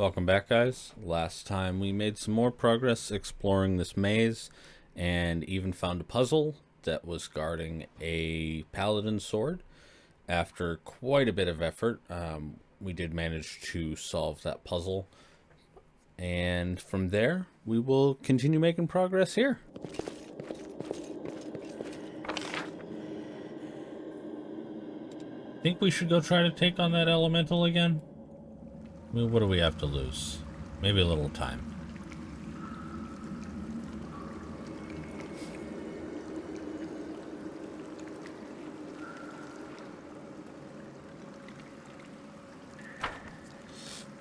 Welcome back, guys. Last time we made some more progress exploring this maze and even found a puzzle that was guarding a paladin sword. After quite a bit of effort, we did manage to solve that puzzle. And from there, we will continue making progress here. Think we should go try to take on that elemental again? I mean, what do we have to lose? Maybe a little time.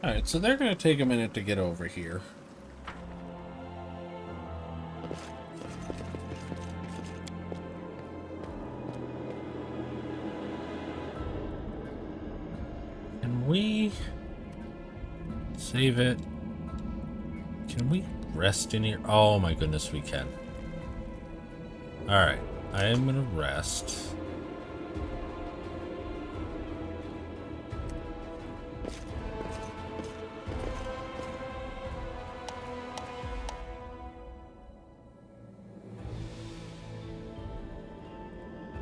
Alright, so they're going to take a minute to get over here. Can we save it? Can we rest in here? Oh my goodness, we can. Alright, I am going to rest.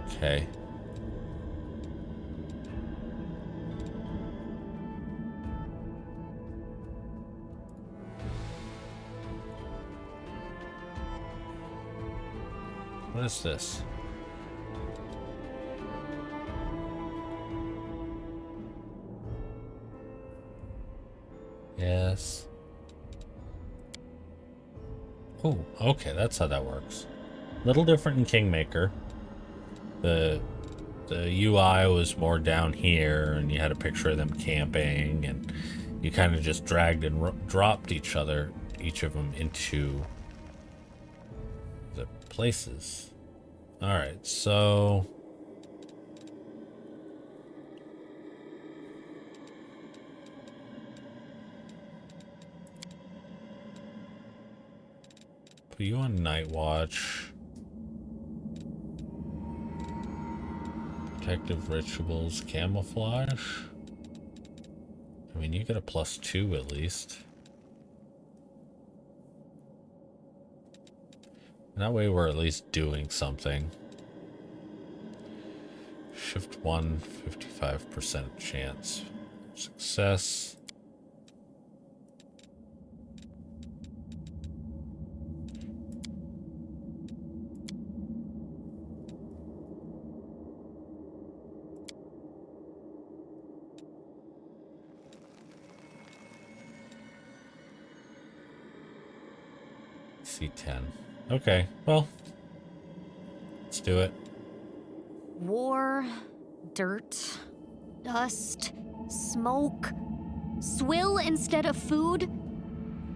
Okay. What is this? Yes. Oh, okay, that's how that works. Little different in Kingmaker. The UI was more down here, and you had a picture of them camping, and you kind of just dragged and dropped each of them into the places. All right, so put you on night watch. Protective rituals, camouflage. I mean, you get a +2 at least. And that way we're at least doing something. Shift 1, 55% chance. Success. C10. Okay, well, let's do it. War, dirt, dust, smoke, swill instead of food.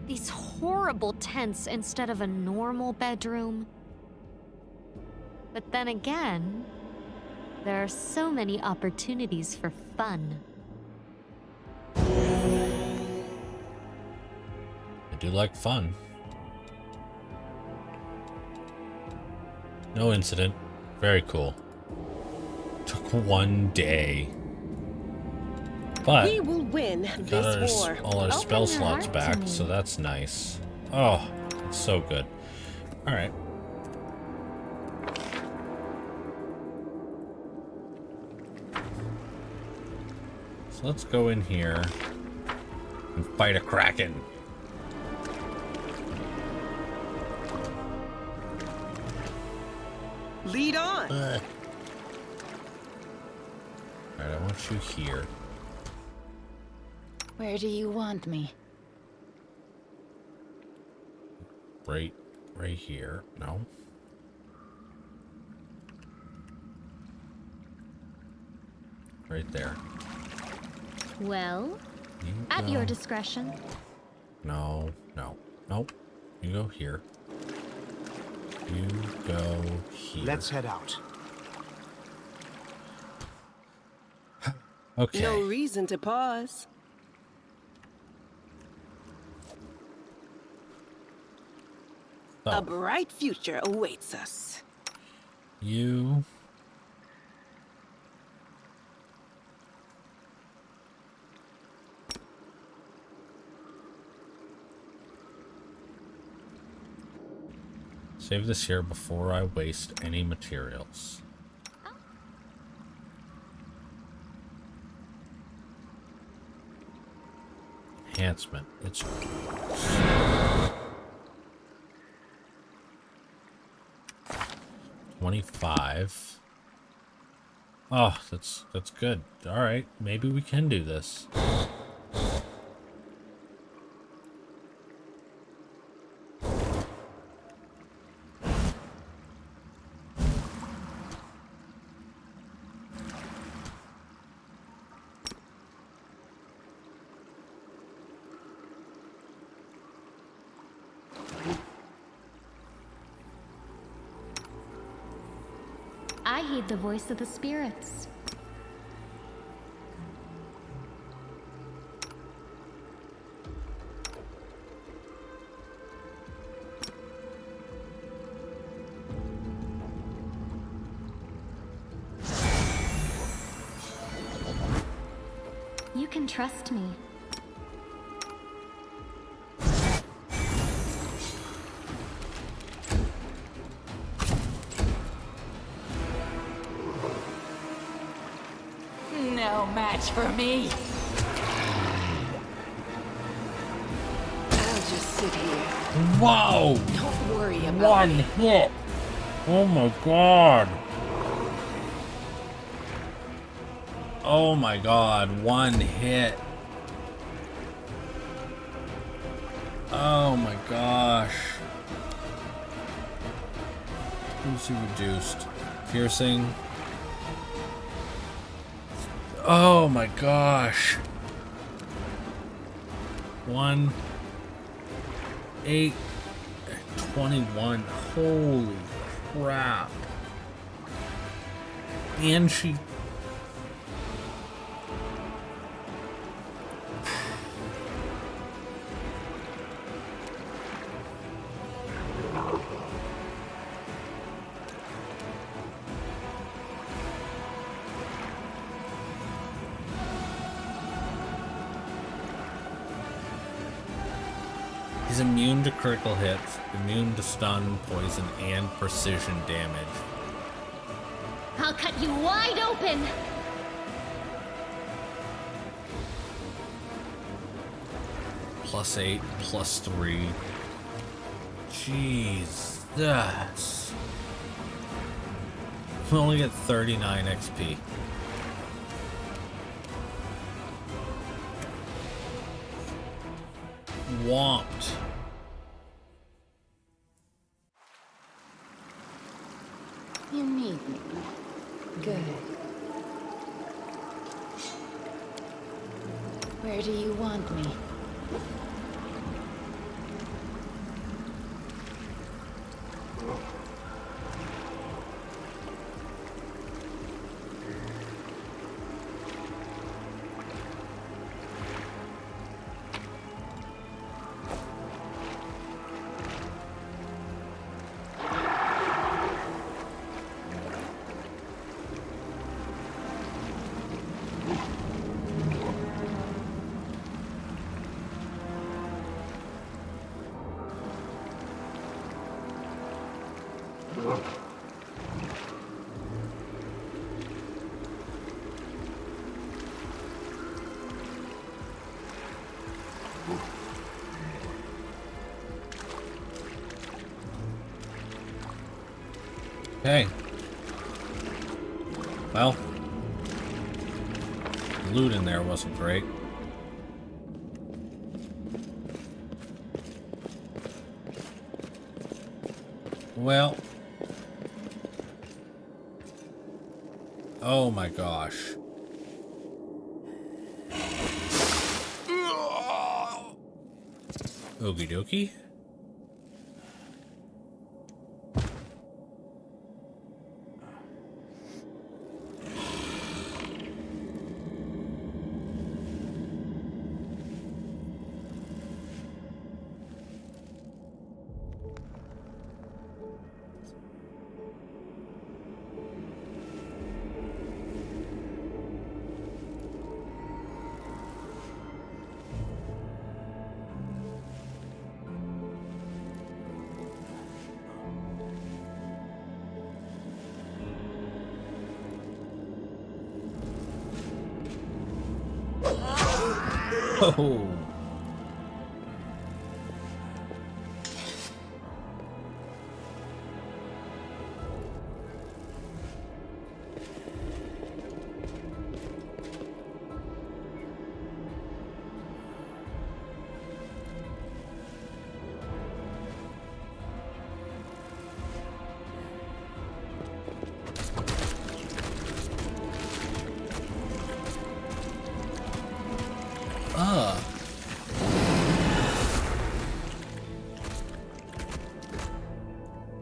These horrible tents instead of a normal bedroom. But then again, there are so many opportunities for fun. I do like fun. No incident. Very cool. Took one day. But we will win this war. all our spell your slots heart to back, me. so that's nice. Oh, it's so good. Alright. So let's go in here and fight a kraken. Lead on. Alright, I want you here. Where do you want me? Right here. No. Right there. Well, You at go. your discretion. No. Nope. You go here. You go here. Let's head out. Okay. No reason to pause. So, A bright future awaits us. you Save this here before I waste any materials. Enhancement. It's 25. Oh, that's good. All right, maybe we can do this. I heed the voice of the spirits. You can trust me. No match for me. I'll just sit here. Whoa! Don't worry about One me. hit! Oh my god! Oh my god, one hit. Oh my gosh. Who's he reduced? Piercing. Oh my gosh. 1, 8, 21. Holy crap. And she... He's immune to critical hits, immune to stun, poison, and precision damage. I'll cut you wide open! +8, +3. Jeez, that's... We only get 39 XP. Whomped. You need me. Good. Where do you want me? Okay. Well, the loot in there wasn't great. Well. Oh my gosh. Okie dokie. Oh.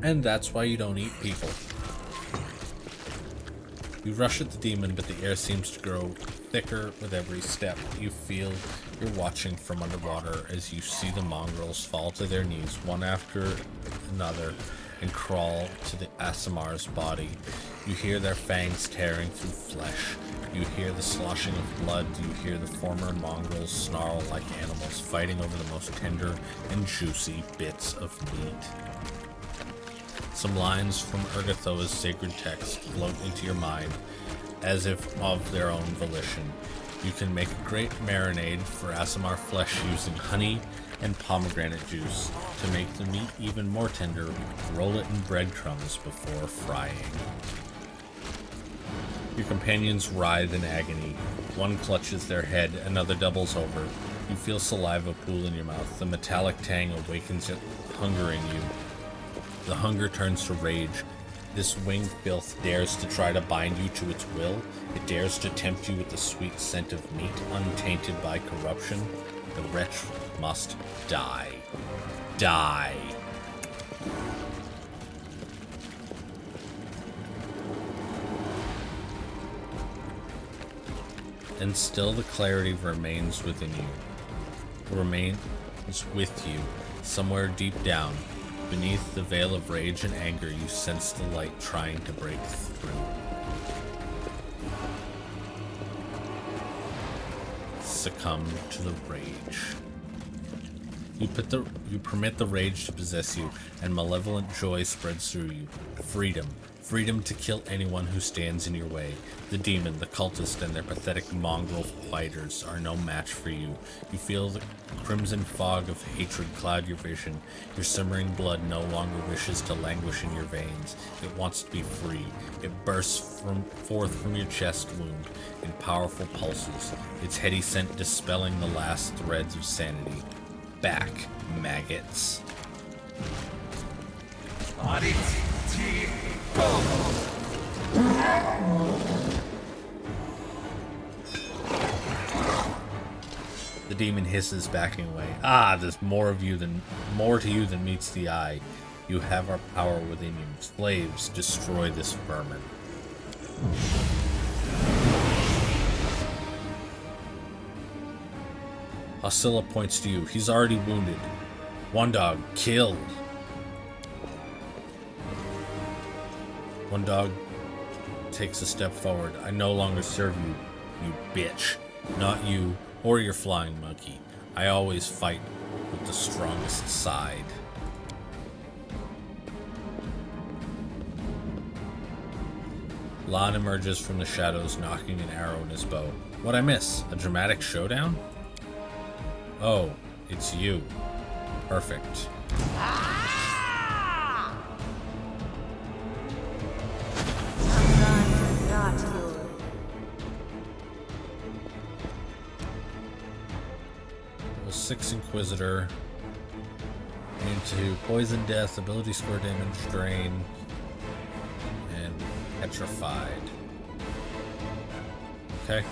And that's why you don't eat people. You rush at the demon, but the air seems to grow thicker with every step. You feel you're watching from underwater as you see the mongrels fall to their knees one after another and crawl to the Asimar's body. You hear their fangs tearing through flesh. You hear the sloshing of blood. You hear the former mongrels snarl like animals, fighting over the most tender and juicy bits of meat. Some lines from Urgathoa's sacred text float into your mind, as if of their own volition. You can make a great marinade for Asimar flesh using honey and pomegranate juice. To make the meat even more tender, roll it in breadcrumbs before frying. Your companions writhe in agony. One clutches their head, another doubles over. You feel saliva pool in your mouth. The metallic tang awakens it, hungering you. The hunger turns to rage. This winged filth dares to try to bind you to its will. It dares to tempt you with the sweet scent of meat, untainted by corruption. The wretch must die. Die. And still the clarity remains within you. Remains with you, somewhere deep down. Beneath the veil of rage and anger, you sense the light trying to break through. Succumb to the rage. You permit the rage to possess you, and malevolent joy spreads through you. Freedom. Freedom to kill anyone who stands in your way. The demon, the cultist, and their pathetic mongrel fighters are no match for you. You feel the crimson fog of hatred cloud your vision. Your simmering blood no longer wishes to languish in your veins. It wants to be free. It bursts forth from your chest wound in powerful pulses, its heady scent dispelling the last threads of sanity. Back, maggots. The demon hisses, backing away. Ah, there's more to you than meets the eye. You have our power within you. Slaves, destroy this vermin. Oscilla points to you. He's already wounded. One dog, kill. One dog takes a step forward. I no longer serve you, you bitch. Not you or your flying monkey. I always fight with the strongest side. Lon emerges from the shadows, knocking an arrow in his bow. What'd I miss? A dramatic showdown? Oh, it's you. Perfect. Level 6 Inquisitor. Into Poison Death, Ability Score Damage, Drain, and Petrified. Okay.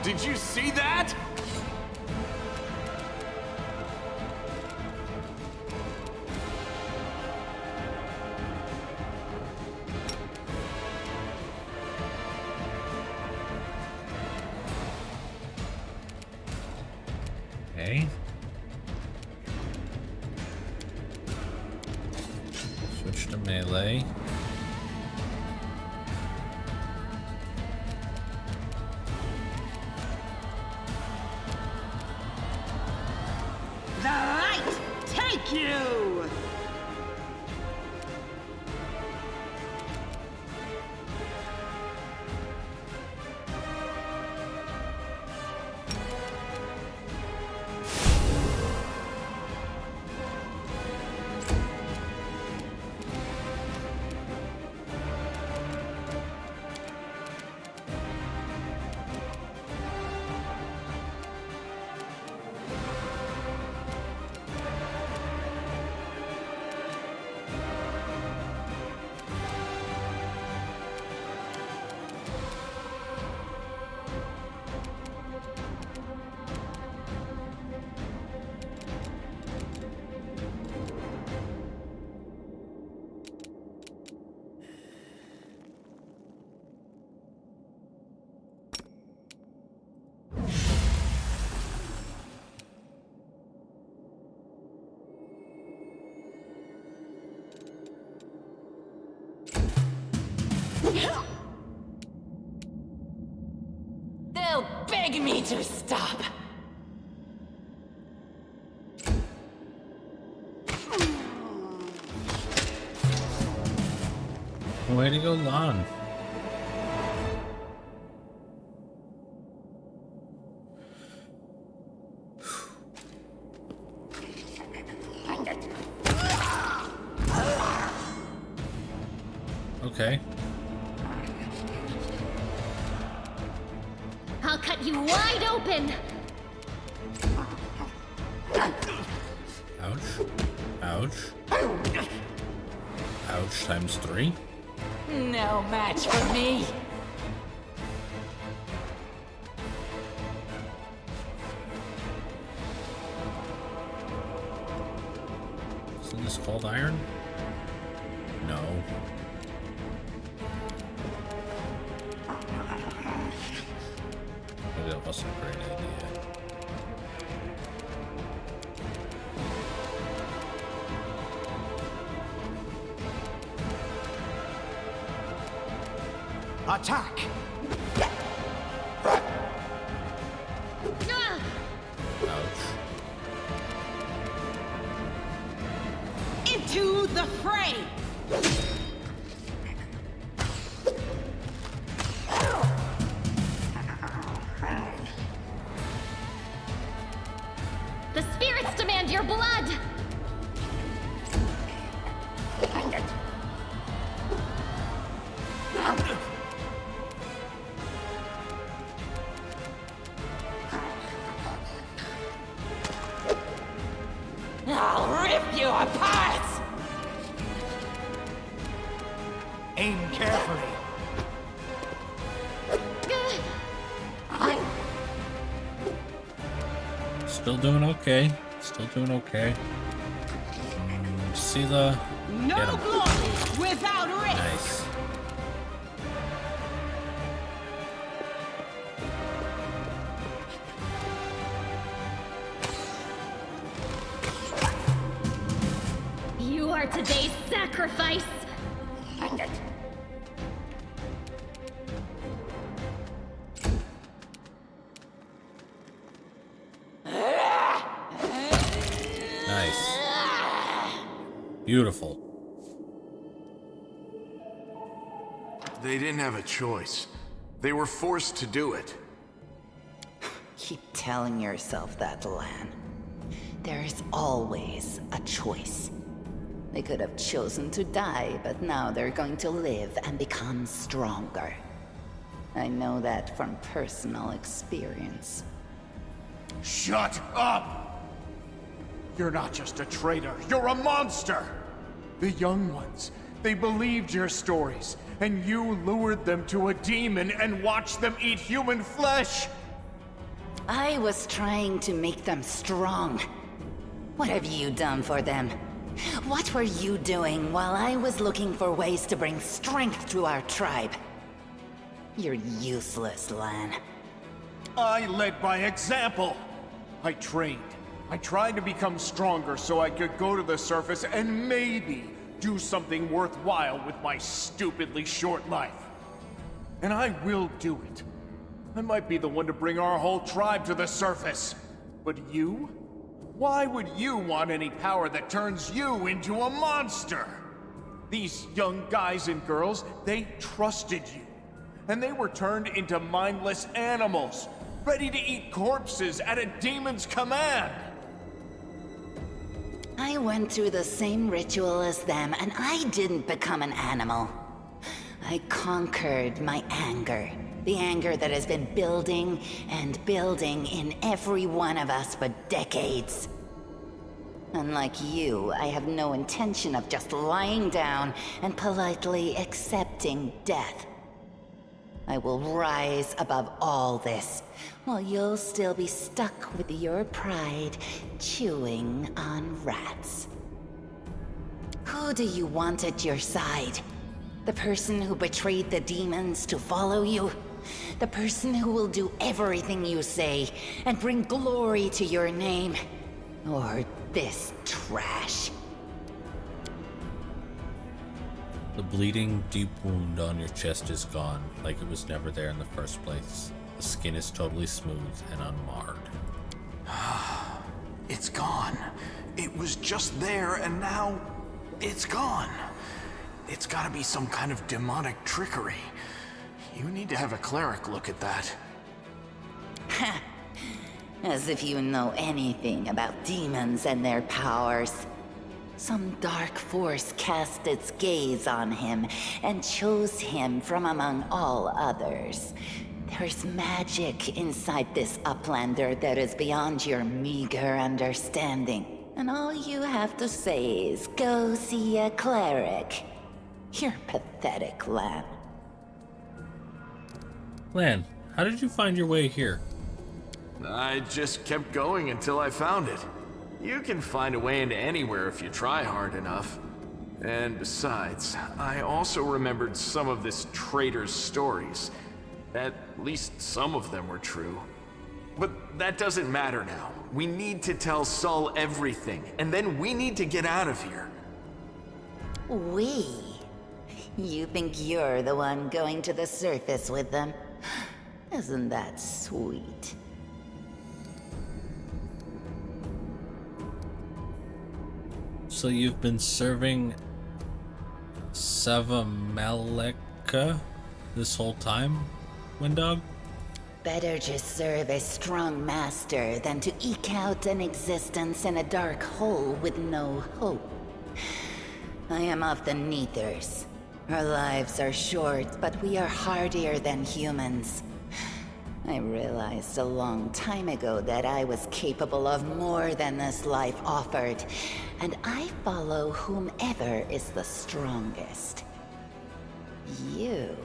Did you see that? Okay. Switch to melee. Thank you! They'll beg me to stop. Way to go, Lon. Okay. I'll cut you wide open! Ouch. Ouch. Ouch times 3. No match for me. Isn't this called iron? No. Maybe that wasn't a great idea. Attack! Ah! Ouch. Into the fray! The spirits demand your blood! I'll rip you apart! Aim carefully. Still doing okay. Still doing okay. See the... No Get 'em. glory without risk! Nice. You are today's sacrifice! Nice. Beautiful. They didn't have a choice. They were forced to do it. Keep telling yourself that, Lan. There is always a choice. They could have chosen to die, but now they're going to live and become stronger. I know that from personal experience. Shut up! You're not just a traitor, you're a monster! The young ones, they believed your stories, and you lured them to a demon and watched them eat human flesh! I was trying to make them strong. What have you done for them? What were you doing while I was looking for ways to bring strength to our tribe? You're useless, Lan. I led by example! I trained. I tried to become stronger so I could go to the surface and maybe do something worthwhile with my stupidly short life. And I will do it. I might be the one to bring our whole tribe to the surface. But you? Why would you want any power that turns you into a monster? These young guys and girls, they trusted you. And they were turned into mindless animals, ready to eat corpses at a demon's command. I went through the same ritual as them, and I didn't become an animal. I conquered my anger. The anger that has been building and building in every one of us for decades. Unlike you, I have no intention of just lying down and politely accepting death. I will rise above all this, while you'll still be stuck with your pride, chewing on rats. Who do you want at your side? The person who betrayed the demons to follow you? The person who will do everything you say and bring glory to your name? Or this trash? The bleeding, deep wound on your chest is gone, like it was never there in the first place. The skin is totally smooth and unmarred. It's gone. It was just there, and now it's gone. It's gotta be some kind of demonic trickery. You need to have a cleric look at that. Ha! As if you know anything about demons and their powers. Some dark force cast its gaze on him and chose him from among all others. There's magic inside this Uplander that is beyond your meager understanding. And all you have to say is, go see a cleric. You're pathetic, Lan. Lan, how did you find your way here? I just kept going until I found it. You can find a way into anywhere if you try hard enough. And besides, I also remembered some of this traitor's stories. At least some of them were true. But that doesn't matter now. We need to tell Sol everything, and then we need to get out of here. We? You think you're the one going to the surface with them? Isn't that sweet? So you've been serving Savameleka this whole time, Windog? Better just serve a strong master than to eke out an existence in a dark hole with no hope. I am of the Neathers. Our lives are short, but we are hardier than humans. I realized a long time ago that I was capable of more than this life offered, and I follow whomever is the strongest. You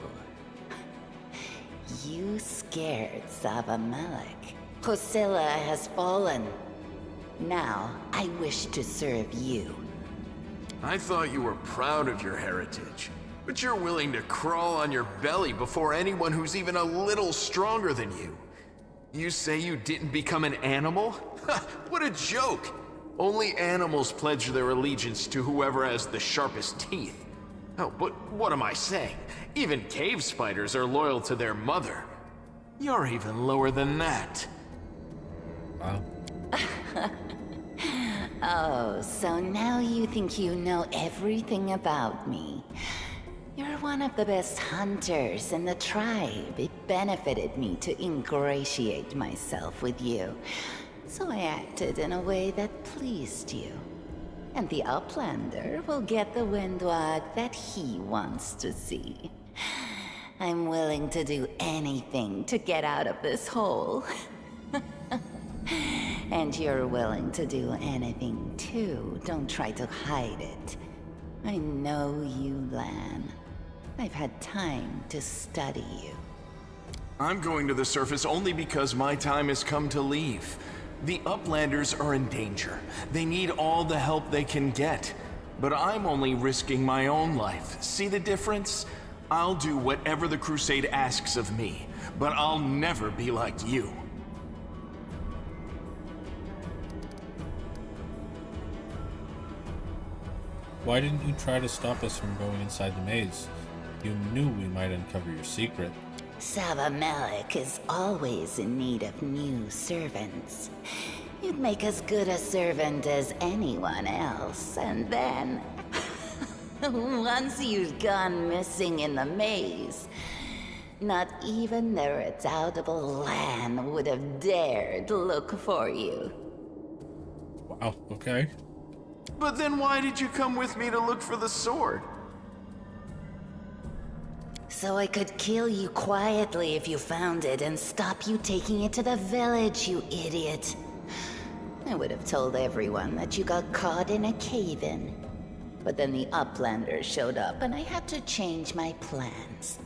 scared Savamelek. Hosilla has fallen. Now, I wish to serve you. I thought you were proud of your heritage, but you're willing to crawl on your belly before anyone who's even a little stronger than you. You say you didn't become an animal? What a joke! Only animals pledge their allegiance to whoever has the sharpest teeth. Oh, but what am I saying? Even cave spiders are loyal to their mother. You're even lower than that. Wow. Oh, so now you think you know everything about me. You're one of the best hunters in the tribe. It benefited me to ingratiate myself with you. So I acted in a way that pleased you. And the Uplander will get the windwag that he wants to see. I'm willing to do anything to get out of this hole. And you're willing to do anything too. Don't try to hide it. I know you, Lan. I've had time to study you. I'm going to the surface only because my time has come to leave. The Uplanders are in danger. They need all the help they can get. But I'm only risking my own life. See the difference? I'll do whatever the Crusade asks of me, but I'll never be like you. Why didn't you try to stop us from going inside the maze? You knew we might uncover your secret. Savamelek is always in need of new servants. You'd make as good a servant as anyone else, and then... once you'd gone missing in the maze, not even the redoubtable Lan would have dared look for you. Wow, okay. But then why did you come with me to look for the sword? So I could kill you quietly if you found it and stop you taking it to the village, you idiot. I would have told everyone that you got caught in a cave-in. But then the Uplanders showed up and I had to change my plans.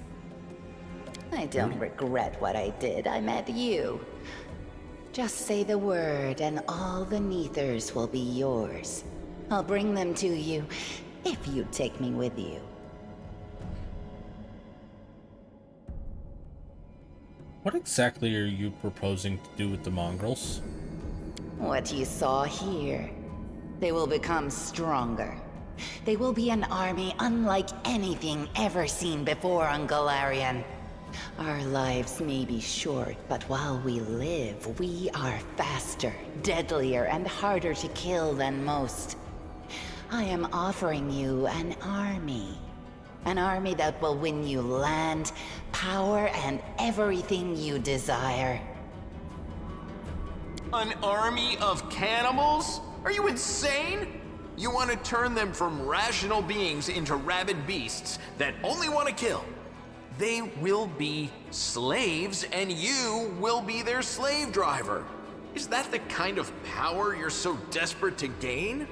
I don't regret what I did. I met you. Just say the word and all the Neithers will be yours. I'll bring them to you if you take me with you. What exactly are you proposing to do with the mongrels? What you saw here. They will become stronger. They will be an army unlike anything ever seen before on Galarian. Our lives may be short, but while we live, we are faster, deadlier, and harder to kill than most. I am offering you an army. An army that will win you land, power, and everything you desire. An army of cannibals? Are you insane? You want to turn them from rational beings into rabid beasts that only want to kill. They will be slaves, and you will be their slave driver. Is that the kind of power you're so desperate to gain?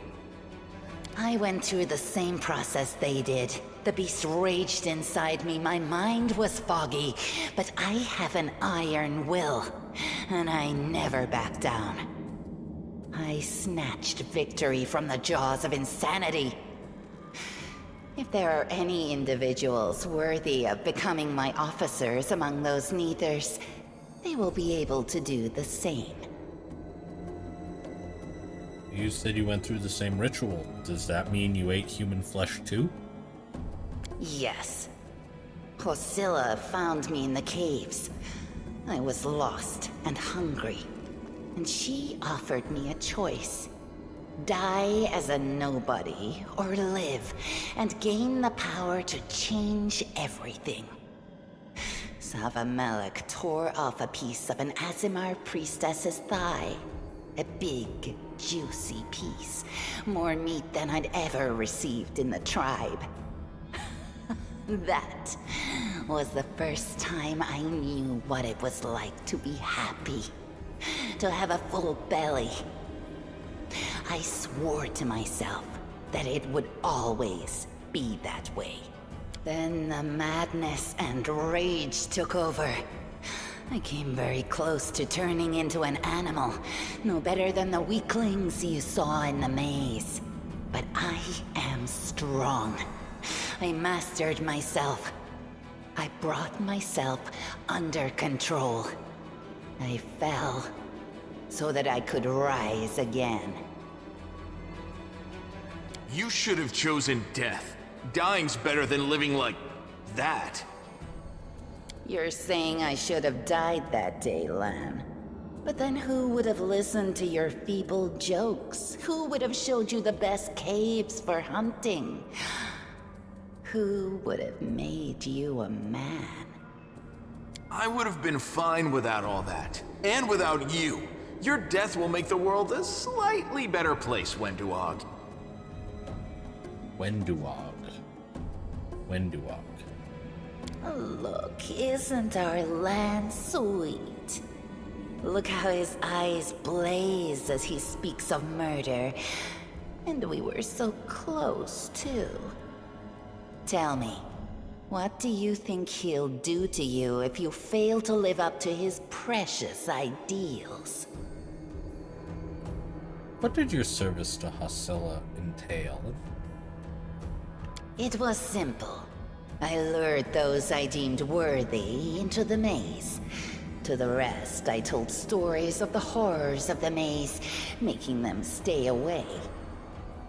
I went through the same process they did. The beast raged inside me, my mind was foggy, but I have an iron will, and I never back down. I snatched victory from the jaws of insanity. If there are any individuals worthy of becoming my officers among those Neithers, they will be able to do the same. You said you went through the same ritual. Does that mean you ate human flesh too? Yes. Hosilla found me in the caves. I was lost and hungry, and she offered me a choice. Die as a nobody, or live and gain the power to change everything. Savamelek tore off a piece of an Azimar priestess's thigh. A big, juicy piece. More meat than I'd ever received in the tribe. That was the first time I knew what it was like to be happy. To have a full belly. I swore to myself that it would always be that way. Then the madness and rage took over. I came very close to turning into an animal, no better than the weaklings you saw in the maze. But I am strong. I mastered myself. I brought myself under control. I fell so that I could rise again. You should have chosen death. Dying's better than living like that. You're saying I should have died that day, Lan. But then who would have listened to your feeble jokes? Who would have showed you the best caves for hunting? Who would have made you a man? I would have been fine without all that. And without you. Your death will make the world a slightly better place, Wenduog. Wenduog. Wenduog. Look, isn't our Lan sweet? Look how his eyes blaze as he speaks of murder. And we were so close, too. Tell me, what do you think he'll do to you if you fail to live up to his precious ideals? What did your service to Hosilla entail? It was simple. I lured those I deemed worthy into the maze. To the rest, I told stories of the horrors of the maze, making them stay away.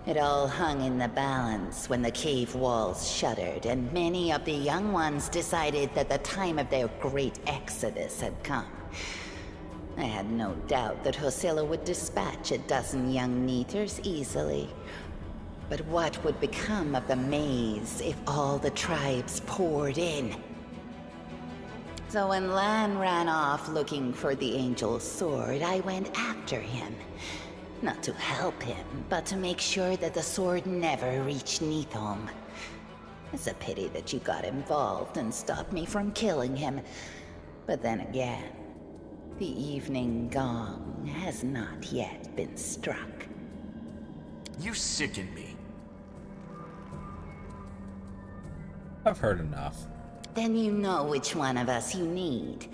It all hung in the balance when the cave walls shuttered, and many of the young ones decided that the time of their great exodus had come. I had no doubt that Hosilla would dispatch a dozen young Neathers easily. But what would become of the maze if all the tribes poured in? So when Lan ran off looking for the Angel's sword, I went after him. Not to help him, but to make sure that the sword never reached Neathholm. It's a pity that you got involved and stopped me from killing him. But then again, the evening gong has not yet been struck. You sicken me. I've heard enough. Then you know which one of us you need.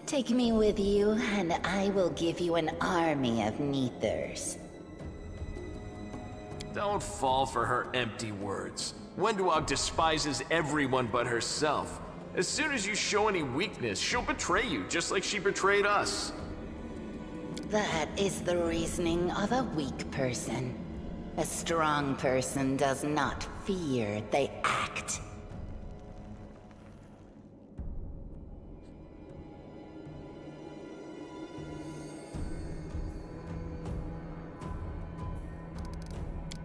Take me with you, and I will give you an army of Neathers. Don't fall for her empty words. Wenduog despises everyone but herself. As soon as you show any weakness, she'll betray you, just like she betrayed us. That is the reasoning of a weak person. A strong person does not fear, they act.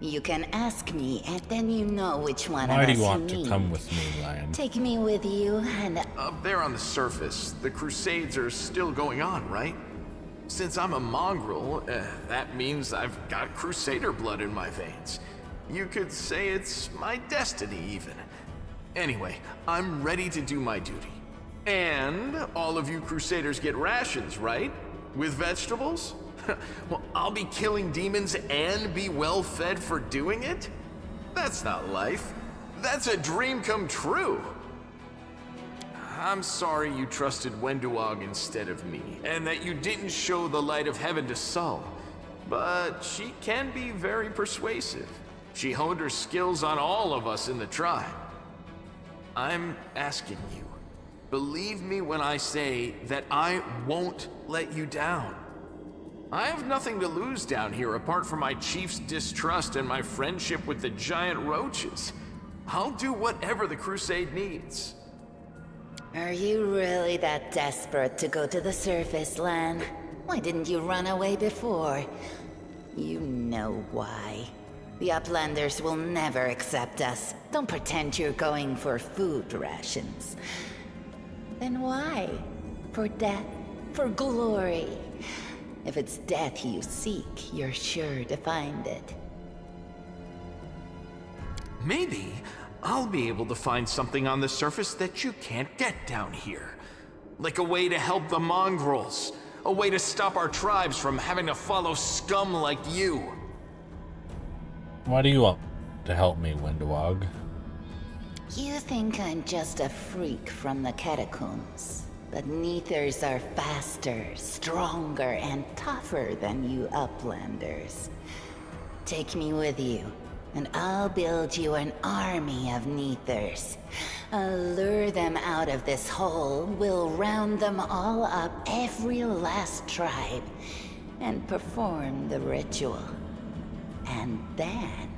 You can ask me, and then you know which one Why of do us you want need. to come with me, Lion? Take me with you, and Up there on the surface, the Crusades are still going on, right? Since I'm a mongrel, that means I've got Crusader blood in my veins. You could say it's my destiny, even. Anyway, I'm ready to do my duty. And all of you Crusaders get rations, right? With vegetables? Well, I'll be killing demons and be well fed for doing it? That's not life. That's a dream come true. I'm sorry you trusted Wenduog instead of me, and that you didn't show the light of heaven to Sol. But she can be very persuasive. She honed her skills on all of us in the tribe. I'm asking you, believe me when I say that I won't let you down. I have nothing to lose down here apart from my chief's distrust and my friendship with the giant roaches. I'll do whatever the crusade needs. are you really that desperate to go to the surface, Lan? Why didn't you run away before? You know why. The Uplanders will never accept us. Don't pretend you're going for food rations. Then why? For death? For glory? If it's death you seek, you're sure to find it. Maybe I'll be able to find something on the surface that you can't get down here. Like a way to help the mongrels. A way to stop our tribes from having to follow scum like you. Why do you want to help me, Wenduog? You think I'm just a freak from the catacombs. But Neathers are faster, stronger, and tougher than you Uplanders. Take me with you, and I'll build you an army of Neathers. I'll lure them out of this hole, we'll round them all up, every last tribe, and perform the ritual. And then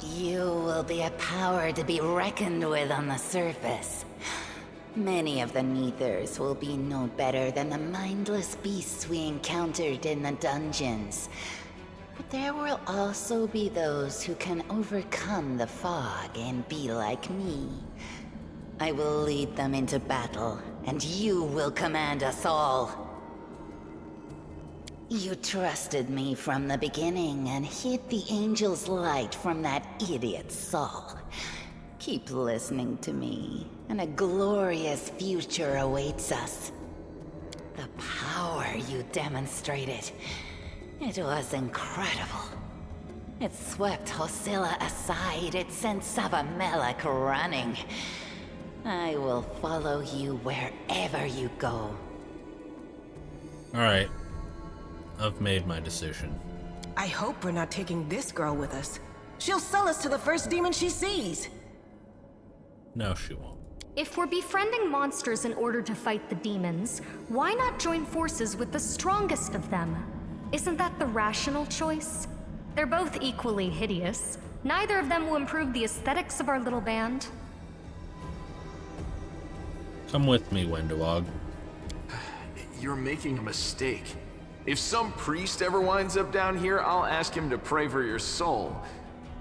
you will be a power to be reckoned with on the surface. Many of the Neathers will be no better than the mindless beasts we encountered in the dungeons. But there will also be those who can overcome the fog and be like me. I will lead them into battle, and you will command us all. You trusted me from the beginning and hid the Angel's light from that idiot Sol. Keep listening to me, and a glorious future awaits us. The power you demonstrated, it was incredible. It swept Hosilla aside, it sent Savamelech running. I will follow you wherever you go. Alright. I've made my decision. I hope we're not taking this girl with us. She'll sell us to the first demon she sees. No, she won't. If we're befriending monsters in order to fight the demons, why not join forces with the strongest of them? Isn't that the rational choice? They're both equally hideous. Neither of them will improve the aesthetics of our little band. Come with me, Wenduog. you're making a mistake. If some priest ever winds up down here, I'll ask him to pray for your soul.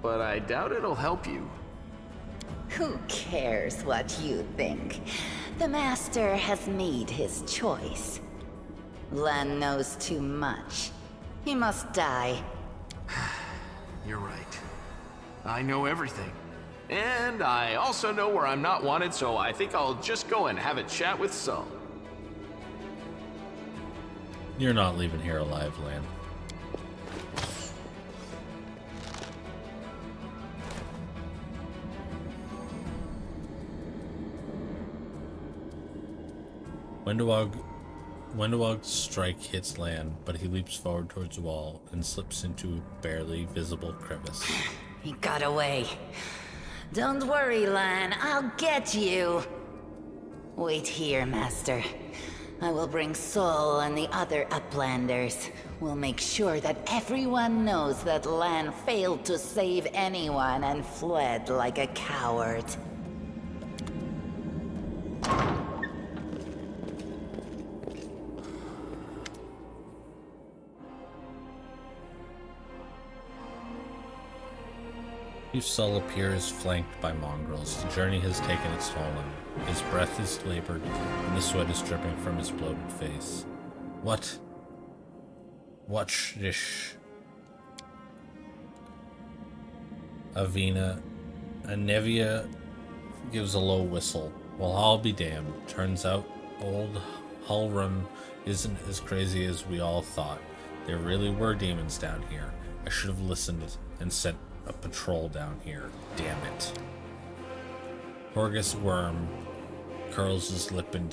But I doubt it'll help you. Who cares what you think? The Master has made his choice. Lan knows too much. He must die. You're right. I know everything. And I also know where I'm not wanted, so I think I'll just go and have a chat with Saul. You're not leaving here alive, Lan. Wendewog's strike hits Lan, but he leaps forward towards the wall and slips into a barely visible crevice. He got away. Don't worry, Lan. I'll get you. Wait here, Master. I will bring Sol and the other Uplanders. We'll make sure that everyone knows that Lan failed to save anyone and fled like a coward. Sol appears flanked by mongrels. The journey has taken its toll on him. His breath is labored, and the sweat is dripping from his bloated face. What? What's this? Anevia gives a low whistle. Well, I'll be damned. Turns out old Hulrun isn't as crazy as we all thought. There really were demons down here. I should have listened and sent a patrol down here. Damn it. Horgus Worm curls his lip in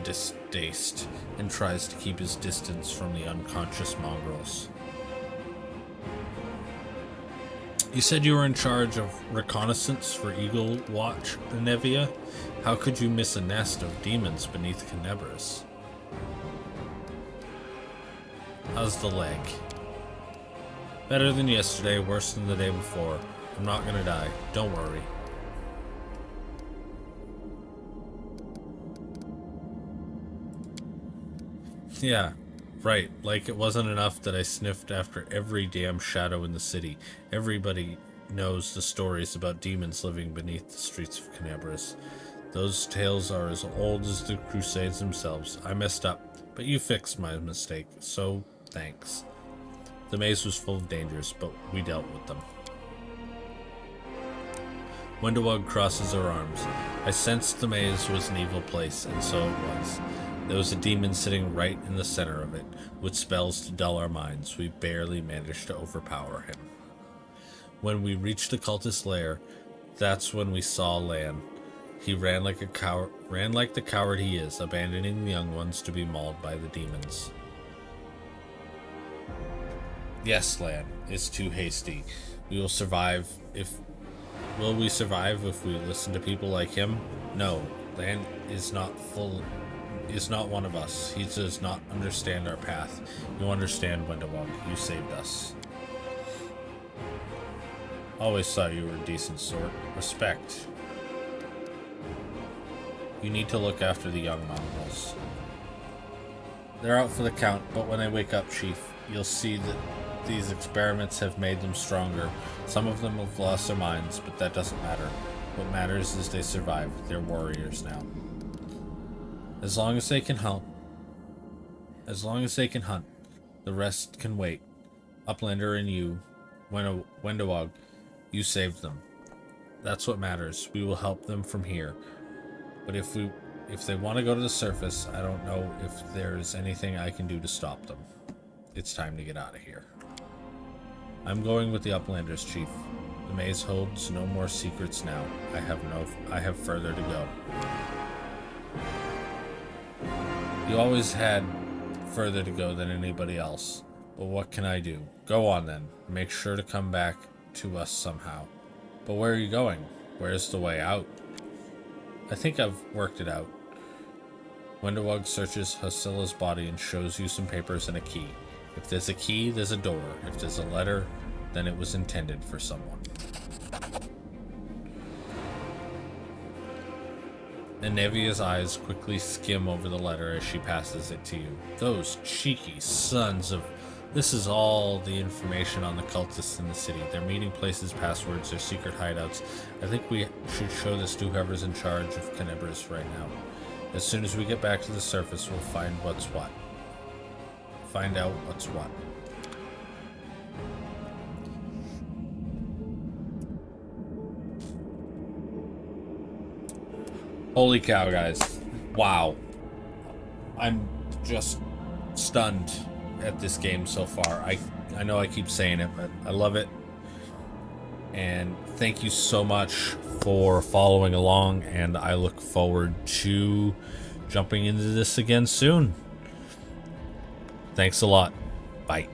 distaste and tries to keep his distance from the unconscious mongrels. You said you were in charge of reconnaissance for Eagle Watch, Nevia? How could you miss a nest of demons beneath Canebras? How's the leg? Better than yesterday, worse than the day before. I'm not gonna die. Don't worry. Yeah, right. Like it wasn't enough that I sniffed after every damn shadow in the city. Everybody knows the stories about demons living beneath the streets of Canebras. Those tales are as old as the Crusades themselves. I messed up, but you fixed my mistake, so thanks. The maze was full of dangers, but we dealt with them. Wendewog crosses her arms. I sensed the maze was an evil place, and so it was. There was a demon sitting right in the center of it, with spells to dull our minds. We barely managed to overpower him. When we reached the cultist lair, that's when we saw Lan. He ran like the coward he is, abandoning the young ones to be mauled by the demons. Yes, Lan, it's too hasty. We will survive if... Will we survive if we listen to people like him? No, Lan is not one of us. He does not understand our path. You understand, Wendewog. You saved us. Always thought you were a decent sort. Respect. You need to look after the young mongrels. They're out for the count, but when they wake up, Chief, you'll see that these experiments have made them stronger. Some of them have lost their minds, but that doesn't matter. What matters is they survive. They're warriors now. As long as they can hunt, the rest can wait. Uplander and you, Wendewog, you saved them. That's what matters. We will help them from here. But if they want to go to the surface, I don't know if there's anything I can do to stop them. It's time to get out of here. I'm going with the Uplanders, Chief. The maze holds no more secrets now. I have further to go. You always had further to go than anybody else. But what can I do? Go on then. Make sure to come back to us somehow. But where are you going? Where's the way out? I think I've worked it out. Wendewog searches Hasila's body and shows you some papers and a key. If there's a key, there's a door. If there's a letter, then it was intended for someone. Nevia's eyes quickly skim over the letter as she passes it to you. Those cheeky sons of... This is all the information on the cultists in the city. Their meeting places, passwords, their secret hideouts. I think we should show this to whoever's in charge of Canibris right now. As soon as we get back to the surface, we'll find what's what. Find out what's what. Holy cow, guys. Wow. I'm just stunned at this game so far. I know I keep saying it, but I love it. And thank you so much for following along, and I look forward to jumping into this again soon. Thanks a lot. Bye.